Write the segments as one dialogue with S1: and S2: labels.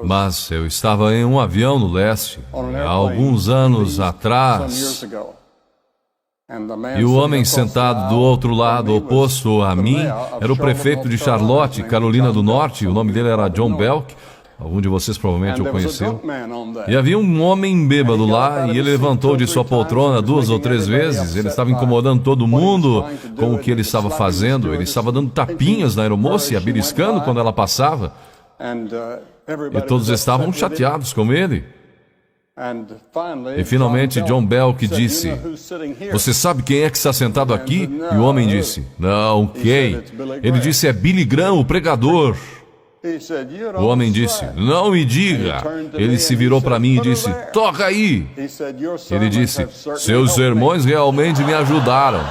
S1: Mas eu estava em um avião no leste, há alguns anos atrás, e o homem sentado do outro lado, oposto a mim, era o prefeito de Charlotte, Carolina do Norte. O nome dele era John Belk. Algum de vocês provavelmente o conheceu. E havia um homem bêbado lá, e ele levantou de sua poltrona 2 ou 3 vezes. Ele estava incomodando todo mundo com o que ele estava fazendo. Ele estava dando tapinhas na aeromoça e beliscando quando ela passava. E todos estavam chateados com ele. E finalmente John Belk disse: "Você sabe quem é que está sentado aqui?" E o homem disse: "Não, quem?" Ele disse: "É Billy Graham, o pregador." O homem disse: "Não me diga." Ele se virou para mim e disse: "Toca aí." Ele disse: "Seus sermões realmente me ajudaram."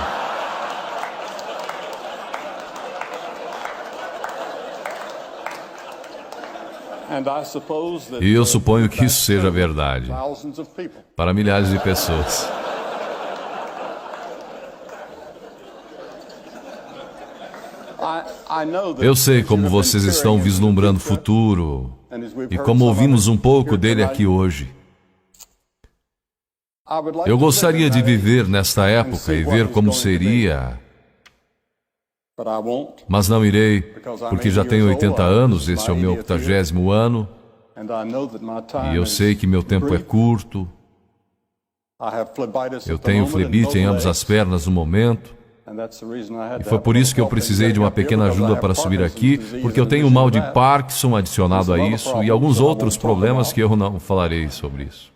S1: E eu suponho que isso seja verdade para milhares de pessoas. Eu sei como vocês estão vislumbrando o futuro e como ouvimos um pouco dele aqui hoje. Eu gostaria de viver nesta época e ver como seria, mas não irei, porque já tenho 80 anos, este é o meu 80º ano, e eu sei que meu tempo é curto. Eu tenho flebite em ambas as pernas no momento, e foi por isso que eu precisei de uma pequena ajuda para subir aqui, porque eu tenho o mal de Parkinson adicionado a isso, e alguns outros problemas que eu não falarei sobre isso.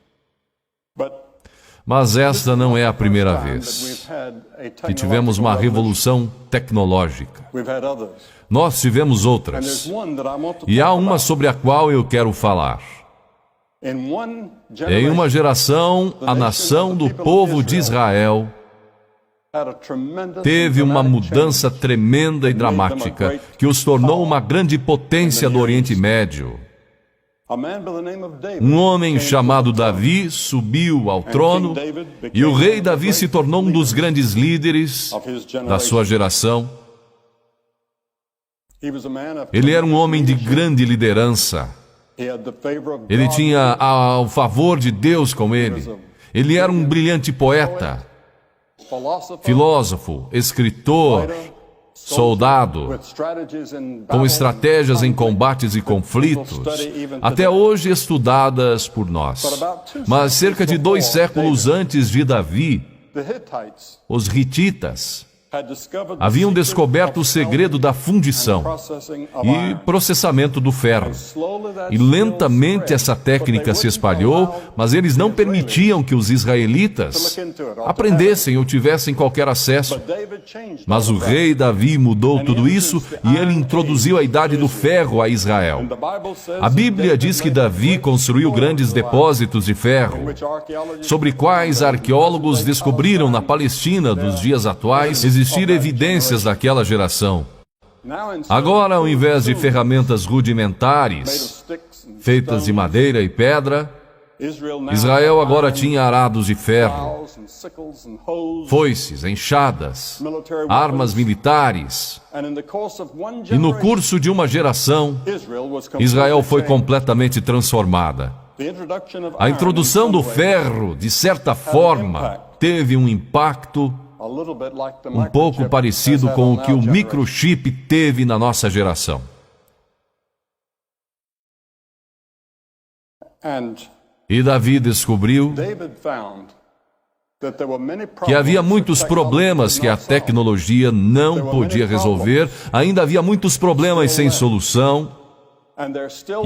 S1: Mas esta não é a primeira vez que tivemos uma revolução tecnológica. Nós tivemos outras. E há uma sobre a qual eu quero falar. Em uma geração, a nação do povo de Israel teve uma mudança tremenda e dramática que os tornou uma grande potência do Oriente Médio. Um homem chamado Davi subiu ao trono, e o rei Davi se tornou um dos grandes líderes da sua geração. Ele era um homem de grande liderança. Ele tinha o favor de Deus com ele. Ele era um brilhante poeta, filósofo, escritor, soldado, com estratégias em combates e conflitos, até hoje estudadas por nós. Mas cerca de 2 séculos antes de Davi, os hititas haviam descoberto o segredo da fundição e processamento do ferro. E lentamente essa técnica se espalhou, mas eles não permitiam que os israelitas aprendessem ou tivessem qualquer acesso. Mas o rei Davi mudou tudo isso e ele introduziu a idade do ferro a Israel. A Bíblia diz que Davi construiu grandes depósitos de ferro, sobre quais arqueólogos descobriram na Palestina dos dias atuais existir evidências daquela geração. Agora, ao invés de ferramentas rudimentares, feitas de madeira e pedra, Israel agora tinha arados de ferro, foices, enxadas, armas militares. E no curso de uma geração, Israel foi completamente transformada. A introdução do ferro, de certa forma, teve um impacto um pouco parecido com o que o microchip teve na nossa geração. E Davi descobriu que havia muitos problemas que a tecnologia não podia resolver, ainda havia muitos problemas sem solução,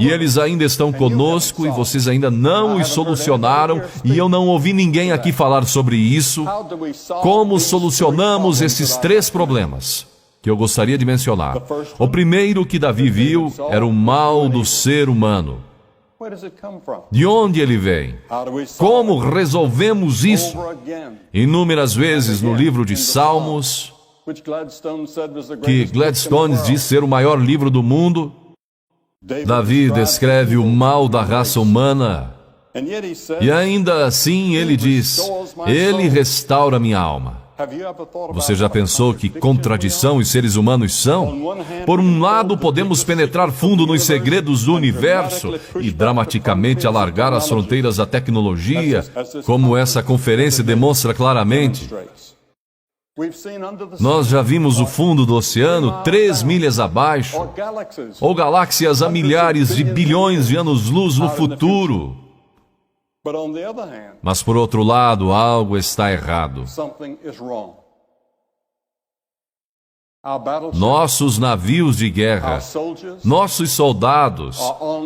S1: e eles ainda estão conosco e vocês ainda não os solucionaram, e eu não ouvi ninguém aqui falar sobre isso. Como solucionamos esses 3 problemas que eu gostaria de mencionar? O primeiro que Davi viu era o mal do ser humano. De onde ele vem? Como resolvemos isso? Inúmeras vezes no livro de Salmos, que Gladstone diz ser o maior livro do mundo, Davi descreve o mal da raça humana, e ainda assim ele diz: Ele restaura minha alma. Você já pensou que contradição os seres humanos são? Por um lado, podemos penetrar fundo nos segredos do universo e dramaticamente alargar as fronteiras da tecnologia, como essa conferência demonstra claramente. Nós já vimos o fundo do oceano 3 milhas abaixo, ou galáxias a milhares de bilhões de anos-luz no futuro. Mas, por outro lado, algo está errado. Nossos navios de guerra, nossos soldados,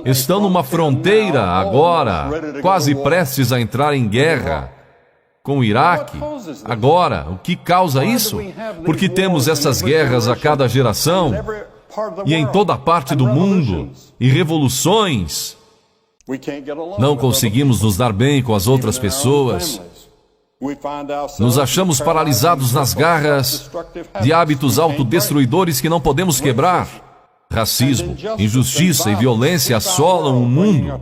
S1: estão numa fronteira agora, quase prestes a entrar em guerra com o Iraque. Agora, o que causa isso? Porque temos essas guerras a cada geração e em toda parte do mundo, e revoluções. Não conseguimos nos dar bem com as outras pessoas. Nos achamos paralisados nas garras de hábitos autodestruidores que não podemos quebrar. Racismo, injustiça e violência assolam o mundo,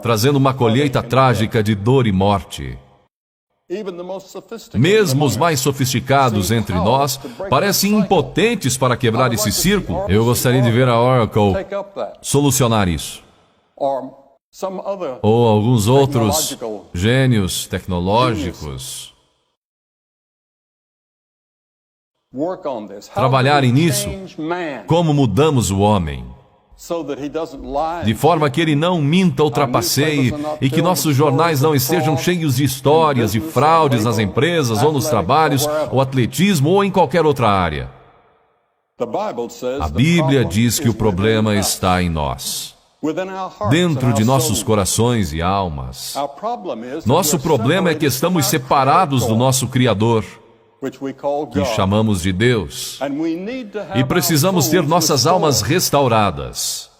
S1: trazendo uma colheita trágica de dor e morte. Mesmo os mais sofisticados entre nós parecem impotentes para quebrar esse círculo. Eu gostaria de ver a Oracle solucionar isso. Ou alguns outros gênios tecnológicos trabalharem nisso. Como mudamos o homem, de forma que ele não minta ou trapaceie e que nossos jornais não estejam cheios de histórias de fraudes nas empresas ou nos trabalhos, ou atletismo ou em qualquer outra área. A Bíblia diz que o problema está em nós, dentro de nossos corações e almas. Nosso problema é que estamos separados do nosso Criador, que chamamos de Deus, e precisamos ter nossas almas restauradas.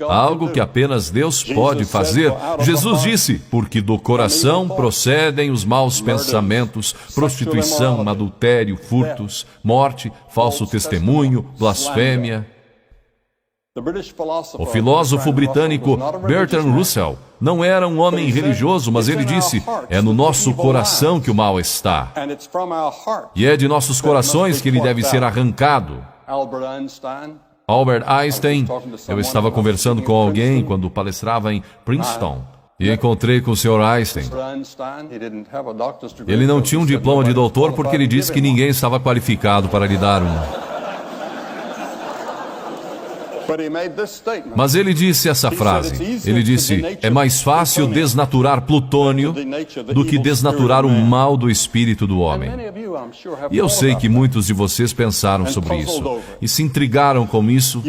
S1: Algo que apenas Deus pode fazer. Jesus disse, porque do coração procedem os maus pensamentos, prostituição, adultério, furtos, morte, falso testemunho, blasfêmia. O filósofo britânico Bertrand Russell não era um homem religioso, mas ele disse, é no nosso coração que o mal está. E é de nossos corações que ele deve ser arrancado. Albert Einstein, eu estava conversando com alguém quando palestrava em Princeton, e encontrei com o Sr. Einstein. Ele não tinha um diploma de doutor porque ele disse que ninguém estava qualificado para lhe dar um. Mas ele disse essa frase. Ele disse, é mais fácil desnaturar plutônio do que desnaturar o mal do espírito do homem. E eu sei que muitos de vocês pensaram sobre isso e se intrigaram com isso.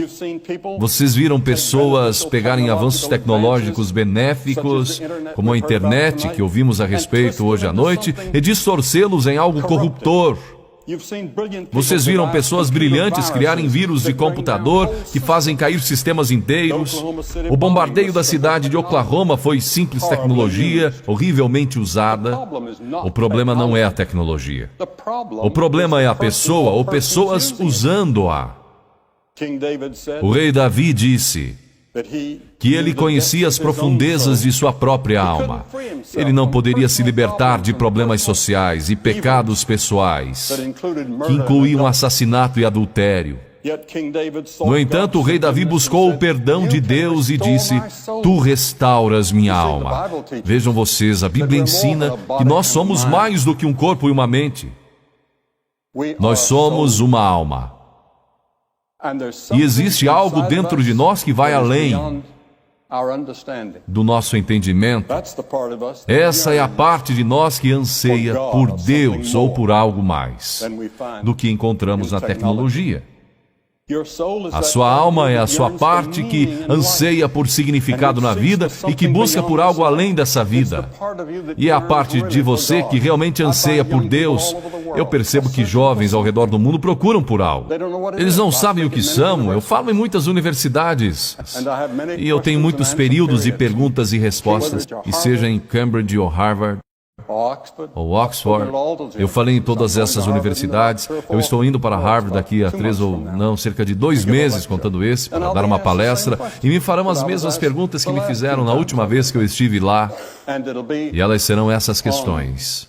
S1: Vocês viram pessoas pegarem avanços tecnológicos benéficos, como a internet, que ouvimos a respeito hoje à noite, e distorcê-los em algo corruptor. Vocês viram pessoas brilhantes criarem vírus de computador que fazem cair sistemas inteiros. O bombardeio da cidade de Oklahoma foi simples tecnologia, horrivelmente usada. O problema não é a tecnologia. O problema é a pessoa, ou pessoas usando-a. O rei Davi disse que ele conhecia as profundezas de sua própria alma. Ele não poderia se libertar de problemas sociais e pecados pessoais, que incluíam assassinato e adultério. No entanto, o rei Davi buscou o perdão de Deus e disse, tu restauras minha alma. Vejam vocês, a Bíblia ensina que nós somos mais do que um corpo e uma mente. Nós somos uma alma. E existe algo dentro de nós que vai além do nosso entendimento. Essa é a parte de nós que anseia por Deus ou por algo mais do que encontramos na tecnologia. A sua alma é a sua parte que anseia por significado na vida e que busca por algo além dessa vida. E é a parte de você que realmente anseia por Deus. Eu percebo que jovens ao redor do mundo procuram por algo. Eles não sabem o que são. Eu falo em muitas universidades. E eu tenho muitos períodos de perguntas e respostas. E seja em Cambridge ou Harvard, ou Oxford. Eu falei em todas essas universidades. Eu estou indo para Harvard daqui a cerca de 2 meses, contando esse, para dar uma palestra, e me farão as mesmas perguntas que me fizeram na última vez que eu estive lá. E elas serão essas questões.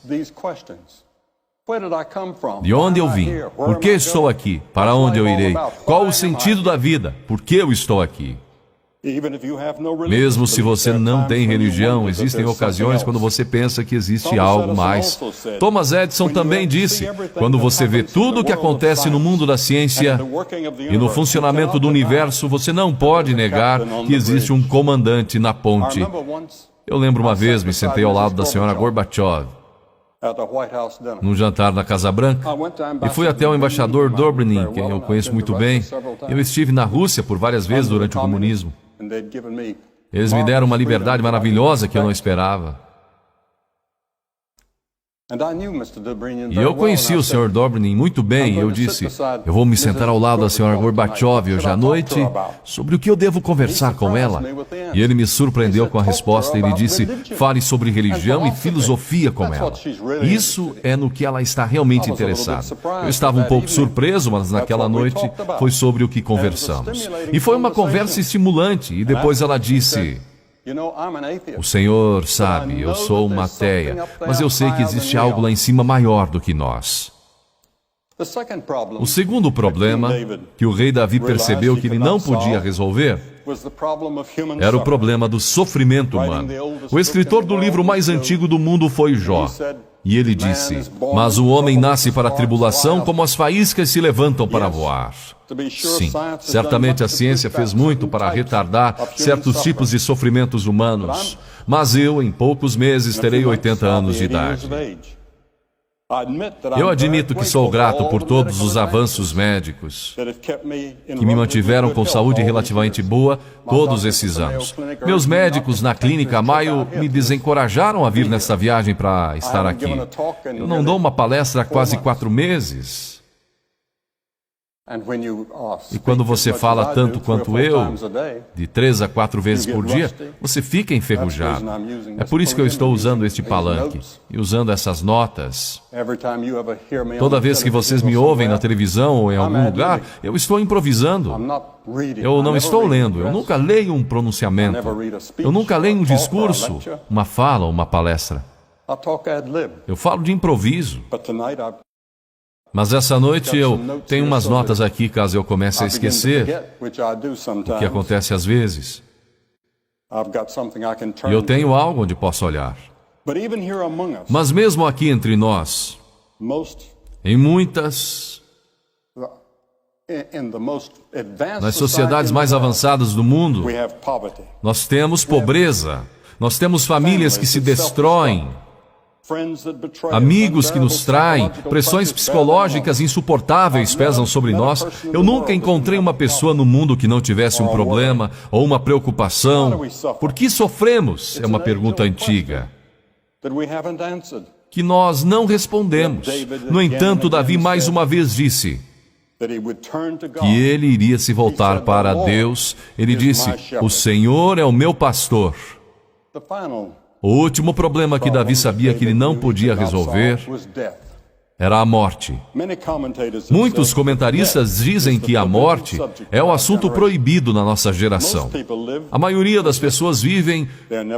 S1: De onde eu vim? Por que estou aqui? Para onde eu irei? Qual o sentido da vida? Por que eu estou aqui? Mesmo se você não tem religião, existem ocasiões quando você pensa que existe algo mais. Thomas Edison também disse: quando você vê tudo o que acontece no mundo da ciência e no funcionamento do universo, você não pode negar que existe um comandante na ponte. Eu lembro uma vez, me sentei ao lado da senhora Gorbachev, num jantar na Casa Branca, e fui até o embaixador Dobrynin, quem eu conheço muito bem. Eu estive na Rússia por várias vezes durante o comunismo. Eles me deram uma liberdade maravilhosa que eu não esperava. E eu conheci o Sr. Dobrynin muito bem, e eu disse: eu vou me sentar ao lado da Sra. Gorbachev hoje à noite sobre o que eu devo conversar com ela. E ele me surpreendeu com a resposta. Ele disse: fale sobre religião e filosofia com ela. Isso é no que ela está realmente interessada. Eu estava um pouco surpreso, mas naquela noite foi sobre o que conversamos. E foi uma conversa estimulante, e depois ela disse: o Senhor sabe, eu sou uma ateia, mas eu sei que existe algo lá em cima maior do que nós. O segundo problema que o rei Davi percebeu que ele não podia resolver era o problema do sofrimento humano. O escritor do livro mais antigo do mundo foi Jó. E ele disse: mas o homem nasce para a tribulação como as faíscas se levantam para voar. Sim, certamente a ciência fez muito para retardar certos tipos de sofrimentos humanos, mas eu, em poucos meses, terei 80 anos de idade. Eu admito que sou grato por todos os avanços médicos que me mantiveram com saúde relativamente boa todos esses anos. Meus médicos na clínica Mayo me desencorajaram a vir nessa viagem para estar aqui. Eu não dou uma palestra há quase 4 meses. E quando você fala tanto quanto eu, de 3 a 4 vezes por dia, você fica enferrujado. É por isso que eu estou usando este palanque e usando essas notas. Toda vez que vocês me ouvem na televisão ou em algum lugar, eu estou improvisando. Eu não estou lendo, eu nunca leio um pronunciamento. Eu nunca leio um discurso, uma fala ou uma palestra. Eu falo de improviso. Mas essa noite eu tenho umas notas aqui, caso eu comece a esquecer, o que acontece às vezes. E eu tenho algo onde posso olhar. Mas mesmo aqui entre nós, em muitas, nas sociedades mais avançadas do mundo, nós temos pobreza, nós temos famílias que se destroem, amigos que nos traem, pressões psicológicas insuportáveis pesam sobre nós. Eu nunca encontrei uma pessoa no mundo que não tivesse um problema ou uma preocupação. Por que sofremos? É uma pergunta antiga que nós não respondemos. No entanto, Davi mais uma vez disse que ele iria se voltar para Deus. Ele disse: o Senhor é o meu pastor. O último problema que Davi sabia que ele não podia resolver era a morte. Muitos comentaristas dizem que a morte é um assunto proibido na nossa geração. A maioria das pessoas vivem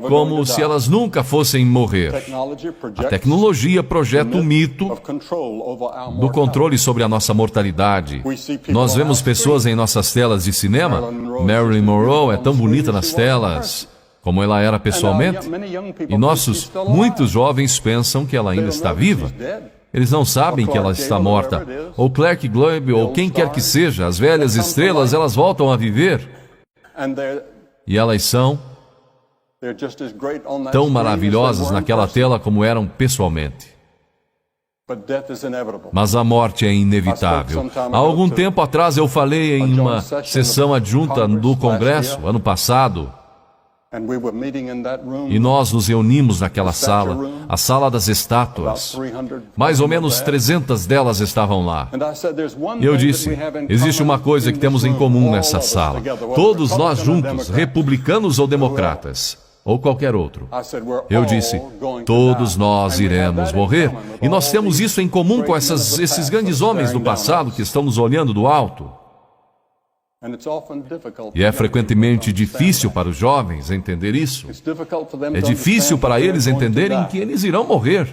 S1: como se elas nunca fossem morrer. A tecnologia projeta o mito do controle sobre a nossa mortalidade. Nós vemos pessoas em nossas telas de cinema. Marilyn Monroe é tão bonita nas telas como ela era pessoalmente, e muitos jovens pensam que ela ainda está viva. Eles não sabem que ela está morta. Ou Clark Gable, ou quem quer que seja, as velhas estrelas, elas voltam a viver. E elas são tão maravilhosas naquela tela como eram pessoalmente. Mas a morte é inevitável. Há algum tempo atrás eu falei em uma sessão adjunta do Congresso, ano passado, e nós nos reunimos naquela sala, a sala das estátuas. Mais ou menos 300 delas estavam lá. E eu disse: existe uma coisa que temos em comum nessa sala. Todos nós juntos, republicanos ou democratas, ou qualquer outro. Eu disse: todos nós iremos morrer. E nós temos isso em comum com esses grandes homens do passado que estão nos olhando do alto. E é frequentemente difícil para os jovens entender isso. É difícil para eles entenderem que eles irão morrer.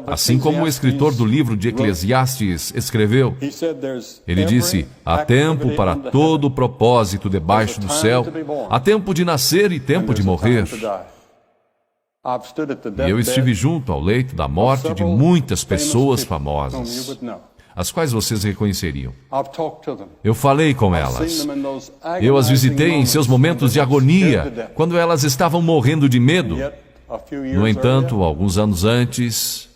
S1: Assim como o escritor do livro de Eclesiastes escreveu, ele disse: há tempo para todo o propósito debaixo do céu, há tempo de nascer e tempo de morrer. E eu estive junto ao leito da morte de muitas pessoas famosas, as quais vocês reconheceriam. Eu falei com elas. Eu as visitei em seus momentos de agonia, quando elas estavam morrendo de medo. No entanto, alguns anos antes,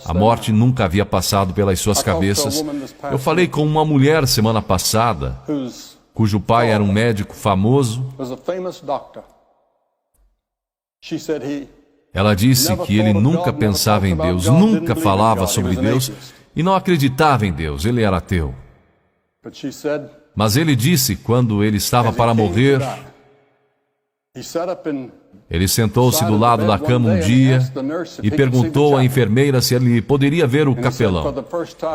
S1: a morte nunca havia passado pelas suas cabeças. Eu falei com uma mulher semana passada, cujo pai era um médico famoso. Ela disse que ele nunca pensava em Deus, nunca falava sobre Deus e não acreditava em Deus. Ele era ateu. Mas ele disse, quando ele estava para morrer, ele sentou-se do lado da cama um dia e perguntou à enfermeira se ele poderia ver o capelão.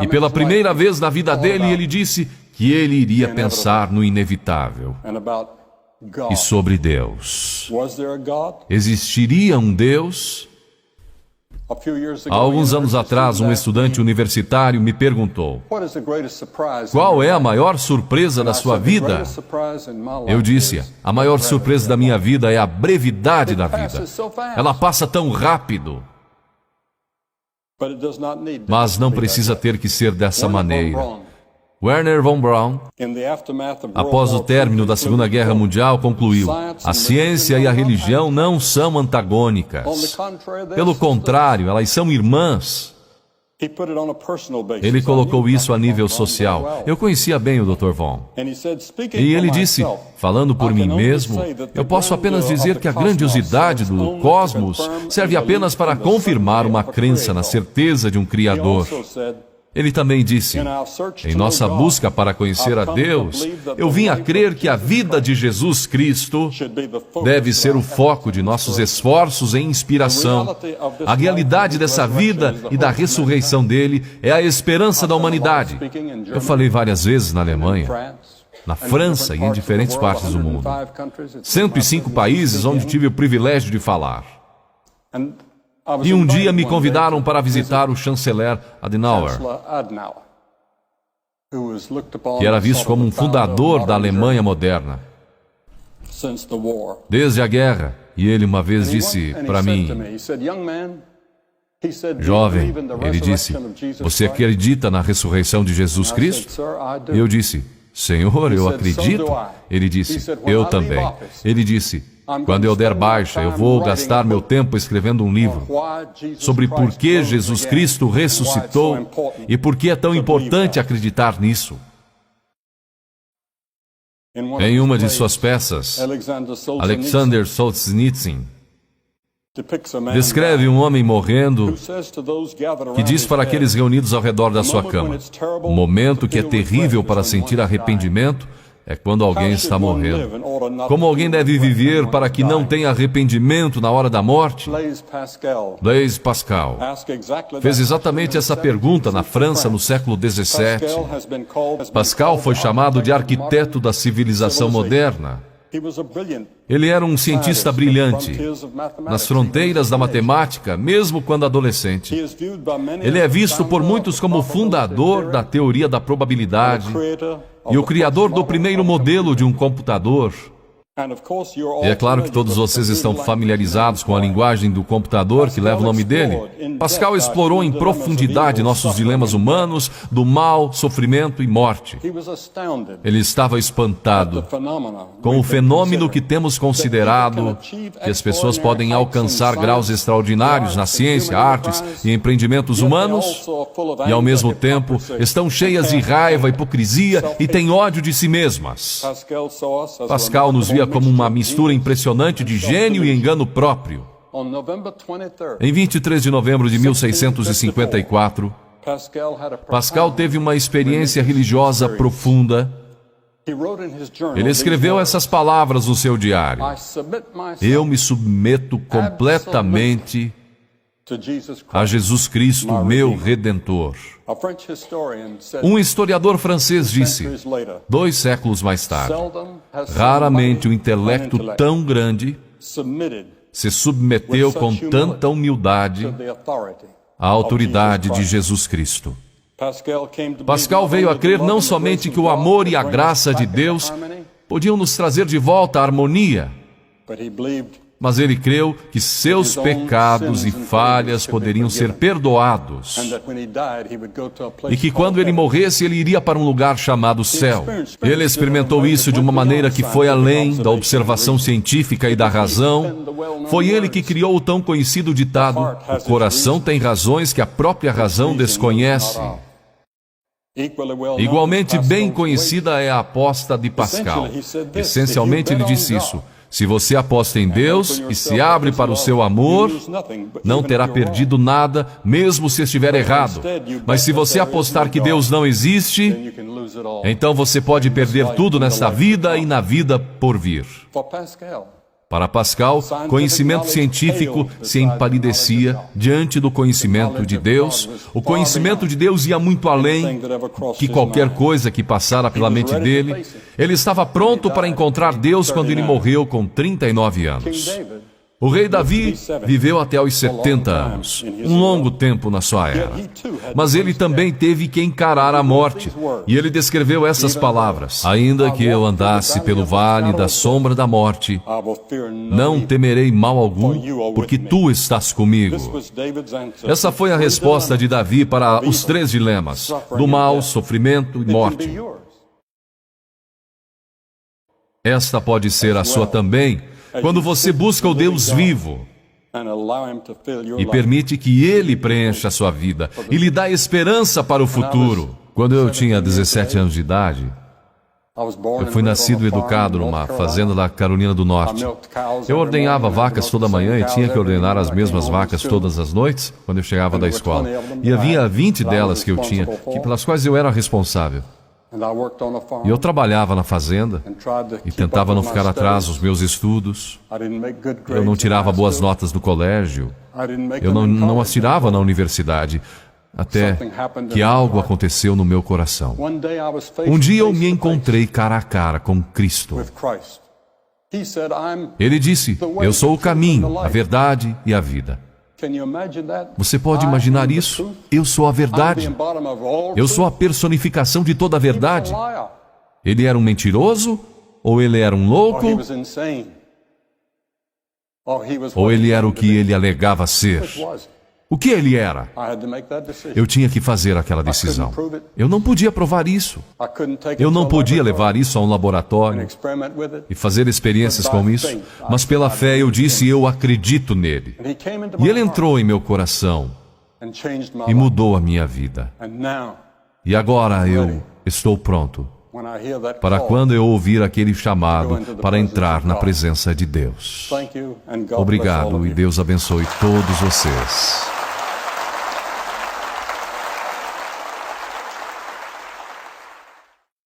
S1: E pela primeira vez na vida dele, ele disse que ele iria pensar no inevitável e sobre Deus. Existiria um Deus? Há alguns anos atrás, um estudante universitário me perguntou: qual é a maior surpresa da sua vida? Eu disse: a maior surpresa da minha vida é a brevidade da vida. Ela passa tão rápido. Mas não precisa ter que ser dessa maneira. Wernher von Braun, após o término da Segunda Guerra Mundial, concluiu: a ciência e a religião não são antagônicas. Pelo contrário, elas são irmãs. Ele colocou isso a nível social. Eu conhecia bem o Dr. Von. E ele disse: falando por mim mesmo, eu posso apenas dizer que a grandiosidade do cosmos serve apenas para confirmar uma crença na certeza de um Criador. Ele também disse: em nossa busca para conhecer a Deus, eu vim a crer que a vida de Jesus Cristo deve ser o foco de nossos esforços e inspiração. A realidade dessa vida e da ressurreição dele é a esperança da humanidade. Eu falei várias vezes na Alemanha, na França e em diferentes partes do mundo. 105 países onde tive o privilégio de falar. E um dia me convidaram para visitar o chanceler Adenauer, que era visto como um fundador da Alemanha moderna desde a guerra. E ele uma vez disse para mim: jovem, ele disse, você acredita na ressurreição de Jesus Cristo? Eu disse: Senhor, eu acredito. Ele disse: eu também. Ele disse: quando eu der baixa, eu vou gastar meu tempo escrevendo um livro sobre por que Jesus Cristo ressuscitou e por que é tão importante acreditar nisso. Em uma de suas peças, Alexander Solzhenitsyn descreve um homem morrendo que diz para aqueles reunidos ao redor da sua cama: o momento que é terrível para sentir arrependimento é quando alguém está morrendo. Como alguém deve viver para que não tenha arrependimento na hora da morte? Blaise Pascal fez exatamente essa pergunta na França no século XVII. Pascal foi chamado de arquiteto da civilização moderna. Ele era um cientista brilhante, nas fronteiras da matemática, mesmo quando adolescente. Ele é visto por muitos como o fundador da teoria da probabilidade e o criador do primeiro modelo de um computador. E é claro que todos vocês estão familiarizados com a linguagem do computador que leva o nome dele. Pascal explorou em profundidade nossos dilemas humanos, do mal, sofrimento e morte. Ele estava espantado com o fenômeno que temos considerado, que as pessoas podem alcançar graus extraordinários na ciência, artes e empreendimentos humanos, e ao mesmo tempo estão cheias de raiva, hipocrisia e têm ódio de si mesmas. Pascal nos via como uma mistura impressionante de gênio e engano próprio. Em 23 de novembro de 1654, Pascal teve uma experiência religiosa profunda. Ele escreveu essas palavras no seu diário: eu me submeto completamente a Jesus Cristo, meu Redentor. Um historiador francês disse, 2 séculos mais tarde: raramente um intelecto tão grande se submeteu com tanta humildade à autoridade de Jesus Cristo. Pascal veio a crer não somente que o amor e a graça de Deus podiam nos trazer de volta à harmonia, mas ele creu que seus pecados e falhas poderiam ser perdoados e que quando ele morresse, ele iria para um lugar chamado céu. Ele experimentou isso de uma maneira que foi além da observação científica e da razão. Foi ele que criou o tão conhecido ditado: o coração tem razões que a própria razão desconhece. Igualmente bem conhecida é a aposta de Pascal. Essencialmente ele disse isso: se você aposta em Deus e se abre para o seu amor, não terá perdido nada, mesmo se estiver errado. Mas se você apostar que Deus não existe, então você pode perder tudo nesta vida e na vida por vir. Para Pascal, conhecimento científico se empalidecia diante do conhecimento de Deus. O conhecimento de Deus ia muito além que qualquer coisa que passara pela mente dele. Ele estava pronto para encontrar Deus quando ele morreu com 39 anos. O rei Davi viveu até os 70 anos, um longo tempo na sua era. Mas ele também teve que encarar a morte, e ele descreveu essas palavras: ainda que eu andasse pelo vale da sombra da morte, não temerei mal algum, porque tu estás comigo. Essa foi a resposta de Davi para os 3 dilemas: do mal, sofrimento e morte. Esta pode ser a sua também, quando você busca o Deus vivo e permite que Ele preencha a sua vida e lhe dá esperança para o futuro. Quando eu tinha 17 anos de idade, eu fui nascido e educado numa fazenda da Carolina do Norte. Eu ordenhava vacas toda manhã e tinha que ordenar as mesmas vacas todas as noites quando eu chegava da escola. E havia 20 delas que eu tinha, pelas quais eu era responsável. E eu trabalhava na fazenda e tentava não ficar atrás nos meus estudos. Eu não tirava boas notas do colégio. Eu não as tirava na universidade. Até que algo aconteceu no meu coração. Um dia eu me encontrei cara a cara com Cristo. Ele disse: eu sou o caminho, a verdade e a vida. Você pode imaginar isso? Eu sou a verdade. Eu sou a personificação de toda a verdade. Ele era um mentiroso? Ou ele era um louco? Ou ele era o que ele alegava ser? O que ele era? Eu tinha que fazer aquela decisão. Eu não podia provar isso. Eu não podia levar isso a um laboratório e fazer experiências com isso. Mas pela fé eu disse: eu acredito nele. E ele entrou em meu coração e mudou a minha vida. E agora eu estou pronto para quando eu ouvir aquele chamado para entrar na presença de Deus. Obrigado e Deus abençoe todos vocês.